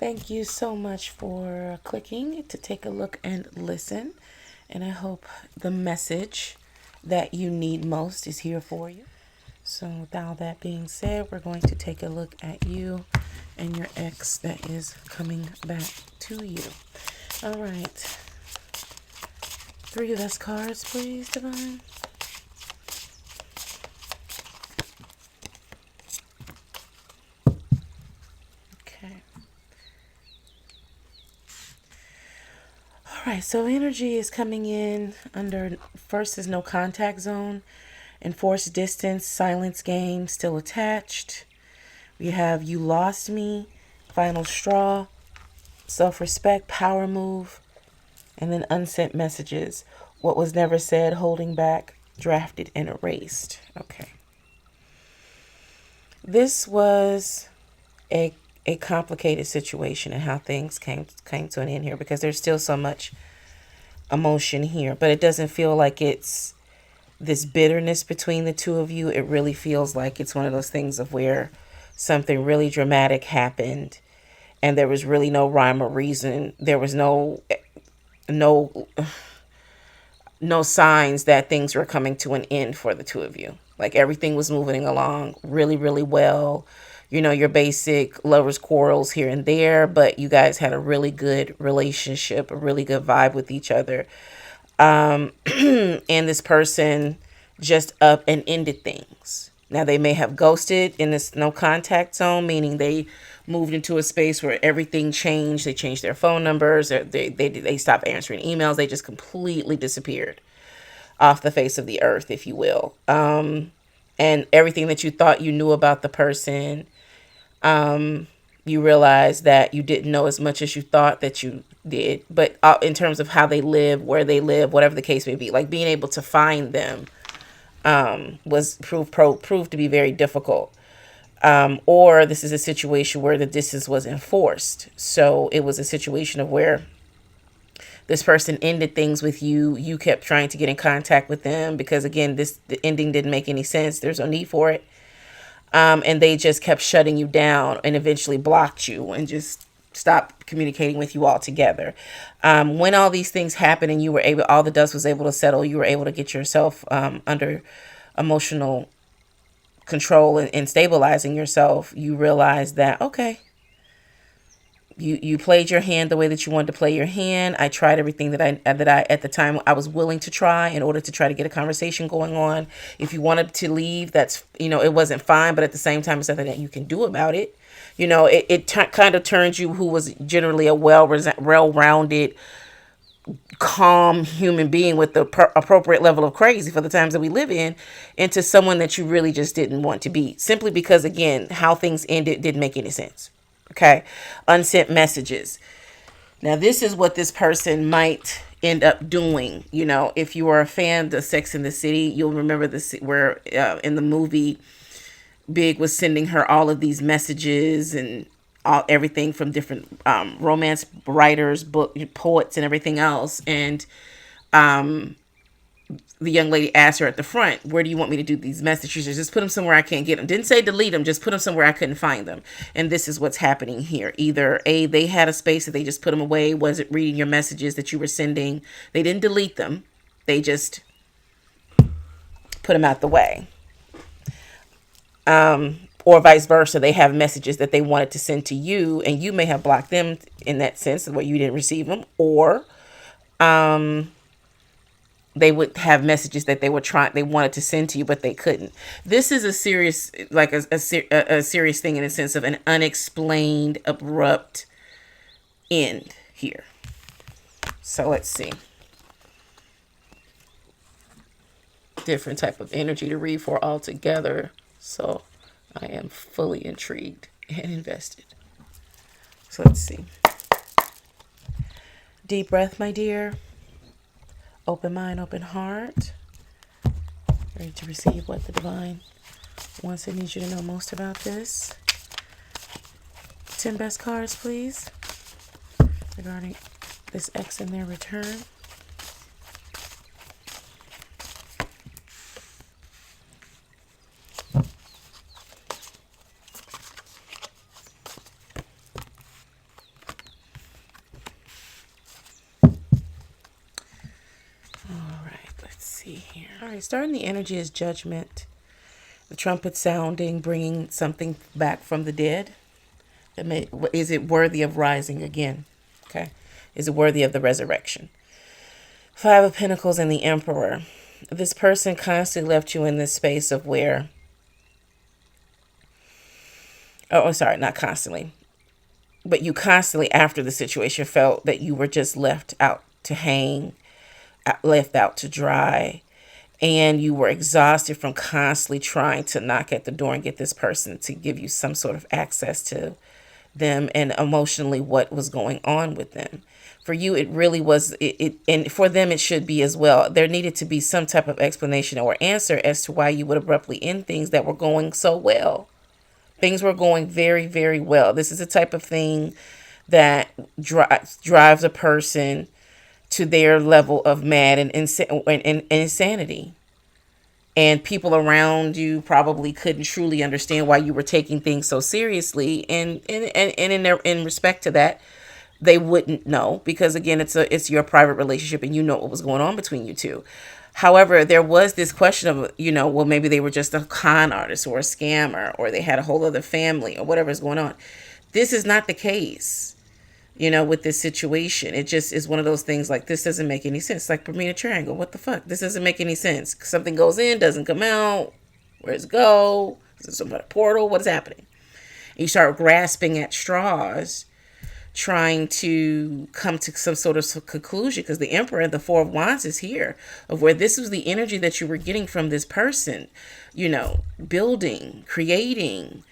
Thank you so much for clicking to take a look and listen. And I hope the message that you need most is here for you. So, with all that being said, we're going to take a look at you and your ex that is coming back to you. All right. 3 less cards, please, Divine. Okay. All right, so energy is coming in under first is no contact zone, enforced distance, silence game, still attached. We have you lost me, final straw, self-respect, power move, and then unsent messages. What was never said, holding back, drafted, and erased. Okay. This was a a complicated situation and how things came to an end here because there's still so much emotion here, but it doesn't feel like it's this bitterness between the two of you. It really feels like it's one of those things of where something really dramatic happened and there was really no rhyme or reason. There was no no signs that things were coming to an end for the two of you. Like everything was moving along really, really well. You know, your basic lovers quarrels here and there, but you guys had a really good relationship, a really good vibe with each other. And this person just up and ended things. Now they may have ghosted in this no contact zone, meaning they moved into a space where everything changed. They changed their phone numbers. They stopped answering emails. They just completely disappeared off the face of the earth, if you will. And everything that you thought you knew about the person, you realize that you didn't know as much as you thought that you did. But in terms of how they live, where they live, whatever the case may be, like being able to find them was proved to be very difficult. Or this is a situation where the distance was enforced. So it was a situation of where this person ended things with you. You kept trying to get in contact with them because, again, the ending didn't make any sense. There's no need for it. And they just kept shutting you down and eventually blocked you and just stopped communicating with you altogether. When all these things happened and you were able, all the dust was able to settle, you were able to get yourself under emotional control and stabilizing yourself, you realized that, okay, you played your hand the way that you wanted to play your hand. I tried everything that I at the time I was willing to try in order to try to get a conversation going on. If you wanted to leave, that's, it wasn't fine, but at the same time, it's something that you can do about it. It kind of turns you, who was generally a well-rounded, calm human being with the appropriate level of crazy for the times that we live in, into someone that you really just didn't want to be, simply because, again, how things ended didn't make any sense. Okay. Unsent messages. Now, this is what this person might end up doing. If you are a fan of Sex in the City, you'll remember this, where in the movie, Big was sending her all of these messages and everything from different romance writers, poets, and everything else. And the young lady asked her at the front, where do you want me to do these messages? Just put them somewhere I can't get them. Didn't say delete them, just put them somewhere I couldn't find them. And this is what's happening here. Either A, they had a space that they just put them away, wasn't reading your messages that you were sending. They didn't delete them. They just put them out the way. Or vice versa. They have messages that they wanted to send to you, and you may have blocked them in that sense, where you didn't receive them. Or they would have messages that they wanted to send to you, but they couldn't. This is a serious, like a serious thing in the sense of an unexplained, abrupt end here. So let's see. Different type of energy to read for altogether. So I am fully intrigued and invested. So let's see. Deep breath, my dear. Open mind, open heart. Ready to receive what the divine wants and needs you to know most about this. 10 best cards, please, regarding this ex and their return. right, starting the energy is judgment. The trumpet sounding, bringing something back from the dead. Is it worthy of rising again? Okay. Is it worthy of the resurrection? Five of Pentacles and the Emperor. This person constantly left you in this space of where, sorry, not constantly, but you constantly after the situation felt that you were just left out to hang, left out to dry, and you were exhausted from constantly trying to knock at the door and get this person to give you some sort of access to them and emotionally what was going on with them. For you, it really was, and for them, it should be as well. There needed to be some type of explanation or answer as to why you would abruptly end things that were going so well. Things were going very, very well. This is a type of thing that drives a person to their level of mad and insanity. And people around you probably couldn't truly understand why you were taking things so seriously. And in respect to that, they wouldn't know, because again, it's your private relationship and you know what was going on between you two. However, there was this question of, well, maybe they were just a con artist or a scammer, or they had a whole other family or whatever's going on. This is not the case, with this situation. It just is one of those things like, this doesn't make any sense. Like Bermuda Triangle. What the fuck? This doesn't make any sense. Something goes in, doesn't come out. Where's it go? Is it some kind of portal? What is happening? And you start grasping at straws, trying to come to some sort of conclusion, because the Emperor, the Four of Wands, is here, of where this was the energy that you were getting from this person, building, creating,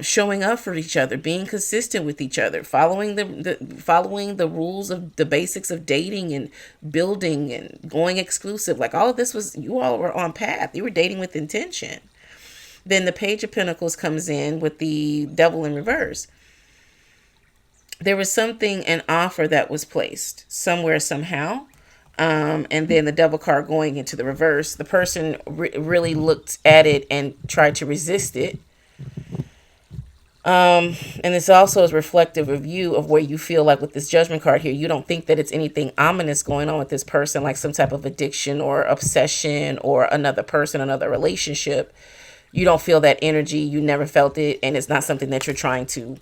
showing up for each other, being consistent with each other, following the rules of the basics of dating and building and going exclusive. Like all of this was, you all were on path. You were dating with intention. Then the Page of Pentacles comes in with the Devil in reverse. There was an offer that was placed somewhere, somehow. And then the Devil card going into the reverse. The person really looked at it and tried to resist it. And this also is reflective of you, of where you feel like with this Judgment card here, you don't think that it's anything ominous going on with this person, like some type of addiction or obsession or another person, another relationship. You don't feel that energy. You never felt it. And it's not something that you're trying to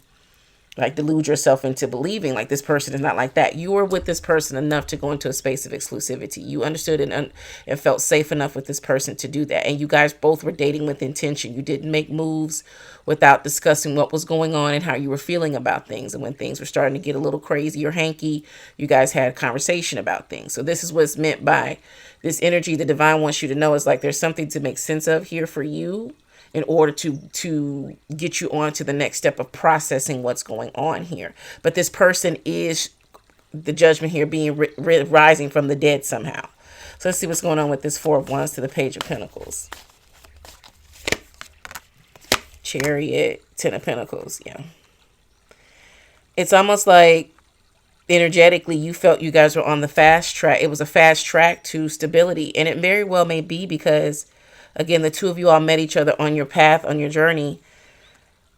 delude yourself into believing, like this person is not like that. You were with this person enough to go into a space of exclusivity. You understood and felt safe enough with this person to do that. And you guys both were dating with intention. You didn't make moves without discussing what was going on and how you were feeling about things. And when things were starting to get a little crazy or hanky, you guys had a conversation about things. So this is what's meant by this energy. The divine wants you to know is like, there's something to make sense of here for you, in order to get you on to the next step of processing what's going on here. But this person is the Judgment here, being rising from the dead somehow. So let's see what's going on with this Four of Wands to the Page of Pentacles. Chariot, Ten of Pentacles, yeah. It's almost like energetically you felt you guys were on the fast track. It was a fast track to stability. And it very well may be because, again, the two of you all met each other on your path, on your journey,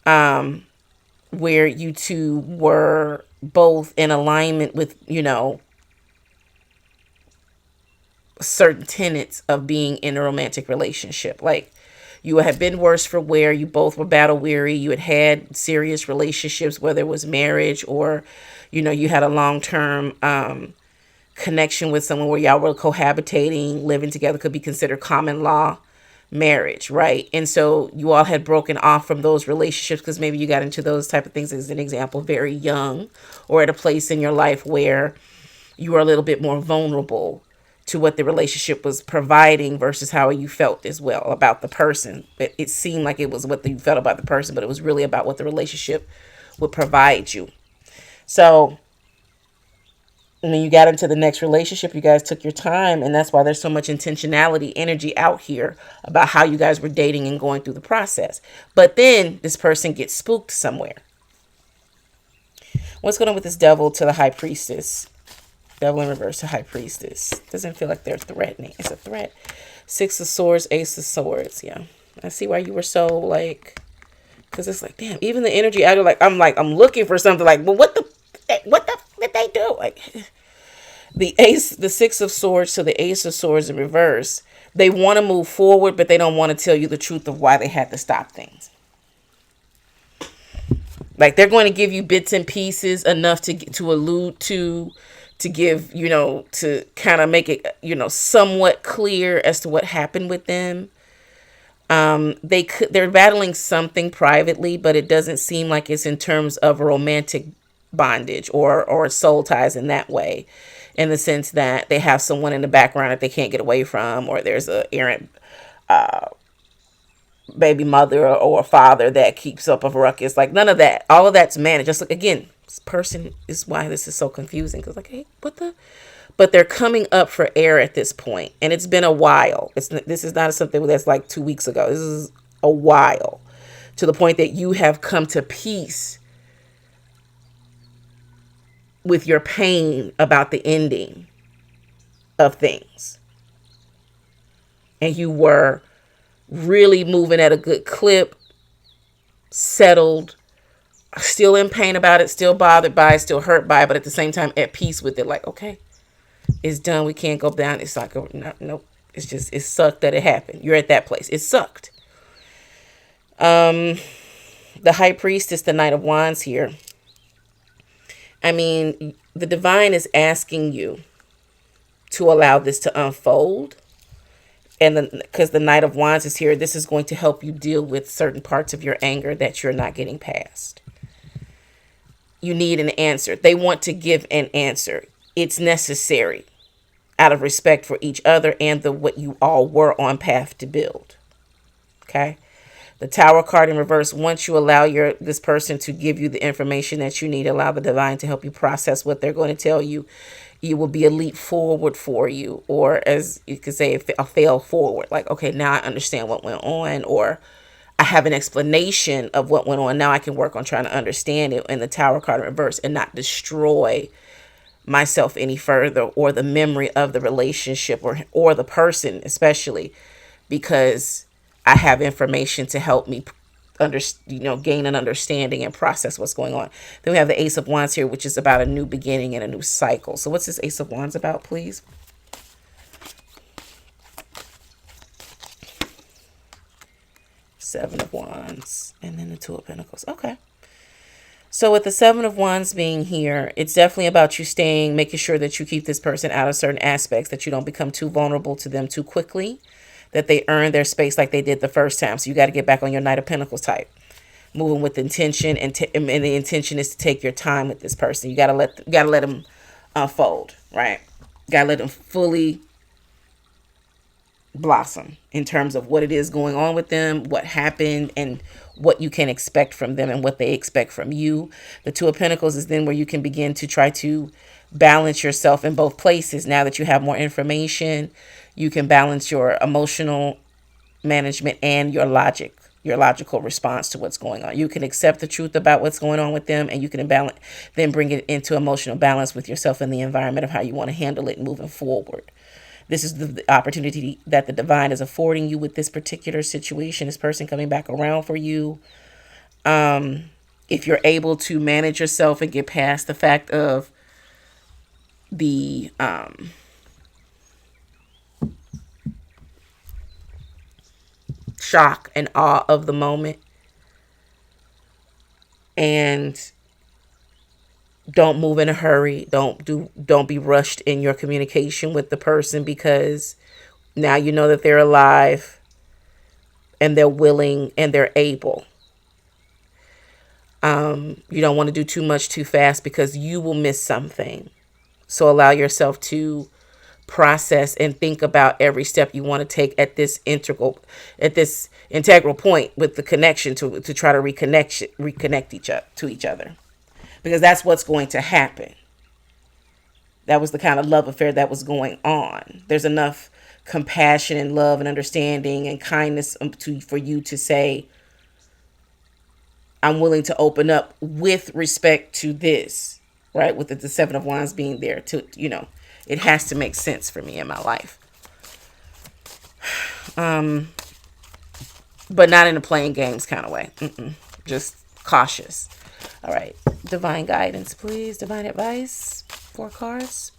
where you two were both in alignment with, certain tenets of being in a romantic relationship. Like, you had been worse for wear. You both were battle weary. You had serious relationships, whether it was marriage or, you had a long-term connection with someone where y'all were cohabitating, living together, could be considered common law marriage, right? And so you all had broken off from those relationships because maybe you got into those type of things, as an example, very young, or at a place in your life where you were a little bit more vulnerable to what the relationship was providing versus how you felt as well about the person. It seemed like it was what you felt about the person, but it was really about what the relationship would provide you. So, and then you got into the next relationship, you guys took your time, and that's why there's so much intentionality, energy out here about how you guys were dating and going through the process. But then this person gets spooked somewhere. What's going on with this Devil to the High Priestess? Devil in reverse to High Priestess. Doesn't feel like they're threatening. It's a threat. Six of Swords, Ace of Swords. Yeah. I see why you were so because it's like, damn, even the energy out of I'm looking for something well, what the did they do? The Six of Swords to the Ace of Swords in reverse. They want to move forward, but they don't want to tell you the truth of why they had to stop things. Like, they're going to give you bits and pieces enough to allude to give, to kind of make it, somewhat clear as to what happened with them. They're battling something privately, but it doesn't seem like it's in terms of romantic bondage or soul ties in that way, in the sense that they have someone in the background that they can't get away from, or there's a errant baby mother or a father that keeps up a ruckus. Like, none of that. All of that's managed. Just like, again, this person is why this is so confusing, because like, hey, but they're coming up for air at this point, and it's been a while. This is not something that's like 2 weeks ago. This is a while, to the point that you have come to peace with your pain about the ending of things, and you were really moving at a good clip, settled, still in pain about it, still bothered by it, still hurt by it, but at the same time at peace with it. Like, okay, it's done. We can't go down. It's like, nope. It's just, it sucked that it happened. You're at that place. It sucked. The High Priestess, the Knight of Wands here. I mean, the divine is asking you to allow this to unfold. And because the Knight of Wands is here, this is going to help you deal with certain parts of your anger that you're not getting past. You need an answer. They want to give an answer. It's necessary, out of respect for each other and what you all were on path to build. Okay? The Tower card in reverse. Once you allow this person to give you the information that you need, allow the divine to help you process what they're going to tell you, it will be a leap forward for you, or as you could say, a fail forward. Like, okay, now I understand what went on, or I have an explanation of what went on. Now I can work on trying to understand it in the Tower card in reverse and not destroy myself any further, or the memory of the relationship, or the person, especially because I have information to help me gain an understanding and process what's going on. Then we have the Ace of Wands here, which is about a new beginning and a new cycle. So what's this Ace of Wands about, please? Seven of Wands, and then the Two of Pentacles. Okay. So with the Seven of Wands being here, it's definitely about you making sure that you keep this person out of certain aspects, that you don't become too vulnerable to them too quickly, that they earn their space like they did the first time. So you got to get back on your Knight of Pentacles type, moving with intention, and the intention is to take your time with this person. You got to let them unfold, right? You got to let them fully blossom in terms of what it is going on with them, what happened, and what you can expect from them and what they expect from you. The Two of Pentacles is then where you can begin to try to balance yourself in both places. Now that you have more information, you can balance your emotional management and your logical response to what's going on. You can accept the truth about what's going on with them, and you can then bring it into emotional balance with yourself and the environment of how you want to handle it moving forward. This is the opportunity that the divine is affording you with this particular situation, this person coming back around for you. If you're able to manage yourself and get past the fact of the shock and awe of the moment, and don't move in a hurry. Don't be rushed in your communication with the person, because now you know that they're alive and they're willing and they're able. You don't want to do too much too fast, because you will miss something. So allow yourself to process and think about every step you want to take at this integral point with the connection to try to reconnect to each other. Because that's what's going to happen. That was the kind of love affair that was going on. There's enough compassion and love and understanding and kindness for you to say, I'm willing to open up with respect to this, right? With the Seven of Wands being there it has to make sense for me in my life. But not in a playing games kind of way. Just cautious. All right. Divine guidance, please. Divine advice. 4 cards.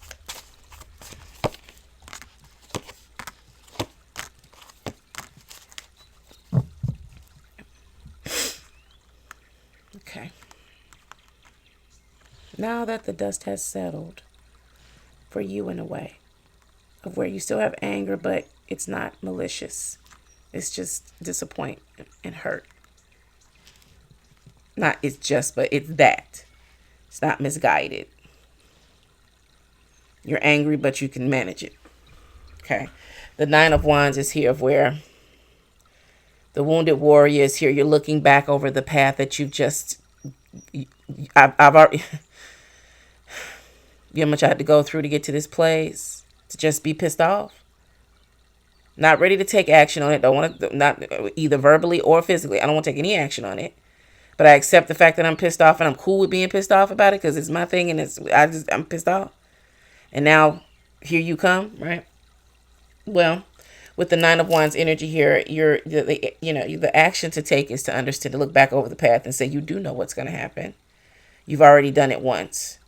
Now that the dust has settled for you in a way of where you still have anger, but it's not malicious. It's just disappointment and hurt. Not it's just, but it's that. It's not misguided. You're angry, but you can manage it. Okay. The Nine of Wands is here of where the wounded warrior is here. You're looking back over the path that you've just, I've already, you know how much I had to go through to get to this place, to just be pissed off. Not ready to take action on it. Don't want to, not either verbally or physically. I don't want to take any action on it. But I accept the fact that I'm pissed off, and I'm cool with being pissed off about it because it's my thing, and I'm pissed off. And now here you come, right? Well, with the Nine of Wands energy here, the action to take is to understand, to look back over the path and say you do know what's going to happen. You've already done it once.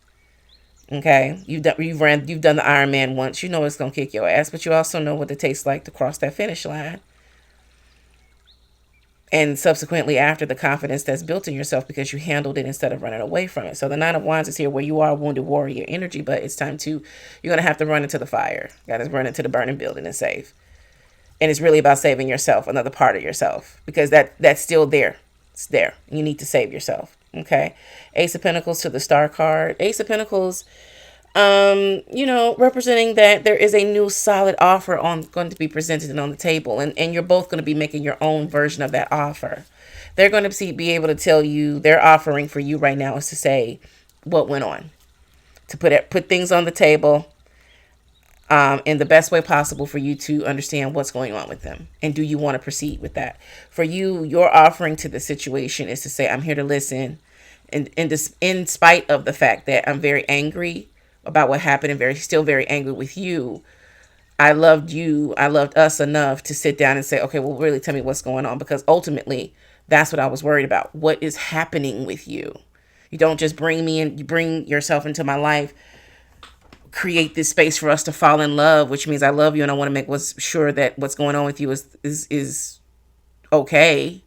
Okay, you've done the Iron Man once. You know it's going to kick your ass, but you also know what it tastes like to cross that finish line. And subsequently after, the confidence that's built in yourself because you handled it instead of running away from it. So the Nine of Wands is here where you are wounded warrior energy, but it's time you're going to have to run into the fire. You got to run into the burning building and save. And it's really about saving yourself, another part of yourself, because that's still there. It's there. You need to save yourself. Okay. Ace of Pentacles to the Star card. Ace of Pentacles, representing that there is a new solid offer going to be presented on the table, and you're both going to be making your own version of that offer. They're going to be able to tell you their offering for you right now is to say what went on, to put things on the table, in the best way possible for you to understand what's going on with them, and do you want to proceed with that? For you, your offering to the situation is to say, I'm here to listen, and in spite of the fact that I'm very angry about what happened and still very angry with you, I loved us enough to sit down and say, okay, well, really tell me what's going on, because ultimately that's what I was worried about. What is happening with you? You don't just bring me in, you bring yourself into my life, create this space for us to fall in love, which means I love you and I want to make sure that what's going on with you is okay.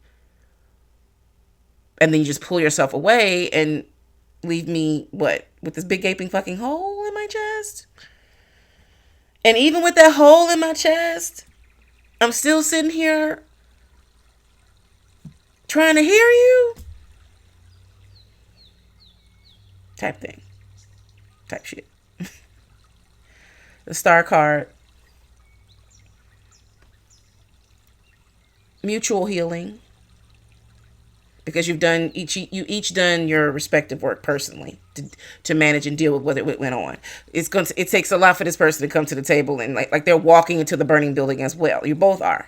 And then you just pull yourself away and leave me, with this big gaping fucking hole in my chest? And even with that hole in my chest, I'm still sitting here trying to hear you? Type thing. Type shit. The Star card. Mutual healing. Because you each done your respective work personally to manage and deal with what it went on. It takes a lot for this person to come to the table and like they're walking into the burning building as well. You both are.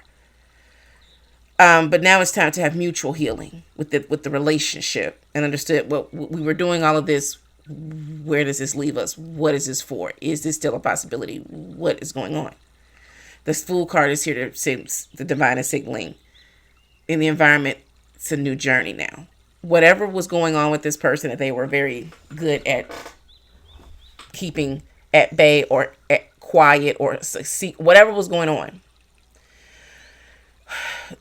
But now it's time to have mutual healing with the relationship, and understood what we were doing all of this. Where does this leave us? What is this for? Is this still a possibility? What is going on? The Fool card is here to say the divine is signaling in the environment. It's a new journey now. Whatever was going on with this person that they were very good at keeping at bay or at quiet or whatever was going on.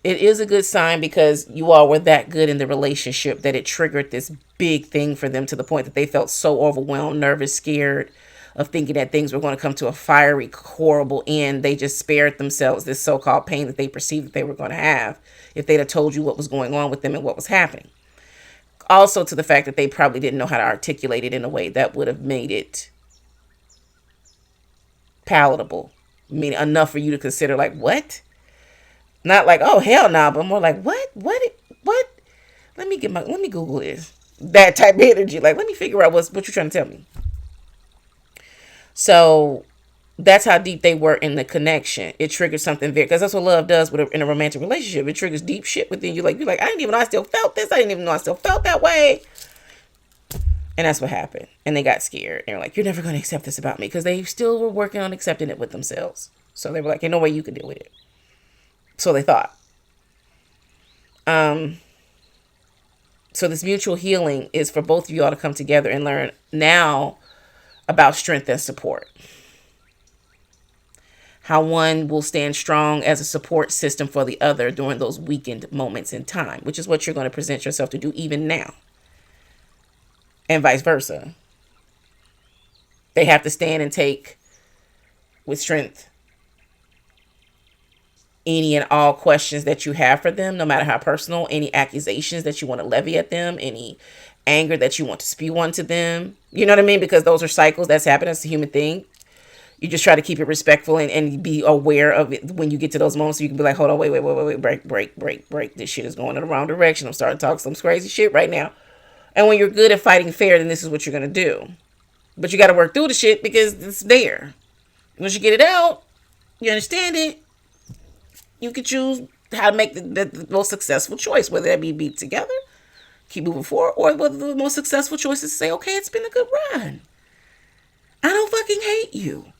It is a good sign because you all were that good in the relationship that it triggered this big thing for them to the point that they felt so overwhelmed, nervous, scared of thinking that things were going to come to a fiery, horrible end. They just spared themselves this so-called pain that they perceived that they were going to have if they'd have told you what was going on with them and what was happening. Also to the fact that they probably didn't know how to articulate it in a way that would have made it palatable. I mean, enough for you to consider like, what? Not like, oh, hell no, but more like, what? Let me Google this. That type of energy. Like, let me figure out what you're trying to tell me. So that's how deep they were in the connection. It triggered something because that's what love does in a romantic relationship. It triggers deep shit within you. You're like, I didn't even know I still felt this. I didn't even know I still felt that way. And that's what happened. And they got scared. And they're like, you're never going to accept this about me, because they still were working on accepting it with themselves. So they were like, no way you can deal with it. So they thought. So this mutual healing is for both of you all to come together and learn now about strength and support. How one will stand strong as a support system for the other during those weakened moments in time, which is what you're going to present yourself to do even now. And vice versa. They have to stand and take with strength any and all questions that you have for them, no matter how personal, any accusations that you want to levy at them, any anger that you want to spew onto them. You know what I mean? Because those are cycles that's happening. It's a human thing. You just try to keep it respectful and be aware of it when you get to those moments. So you can be like, hold on, wait, break. This shit is going in the wrong direction. I'm starting to talk some crazy shit right now. And when you're good at fighting fair, then this is what you're going to do. But you got to work through the shit because it's there. Once you get it out, you understand it, you can choose how to make the most successful choice, whether that be together, keep moving forward, or whether the most successful choice is to say, okay, it's been a good run. I don't fucking hate you.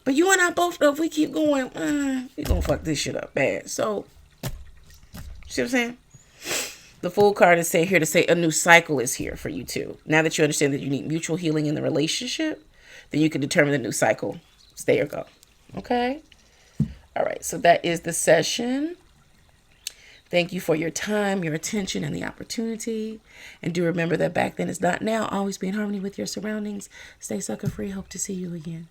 But you and I both know if we keep going, we're going to fuck this shit up bad. So, see what I'm saying? The Fool card is here to say a new cycle is here for you too. Now that you understand that you need mutual healing in the relationship, then you can determine the new cycle. Stay or go. Okay? All right. So that is the session. Thank you for your time, your attention, and the opportunity. And do remember that back then is not now. Always be in harmony with your surroundings. Stay sucker free. Hope to see you again.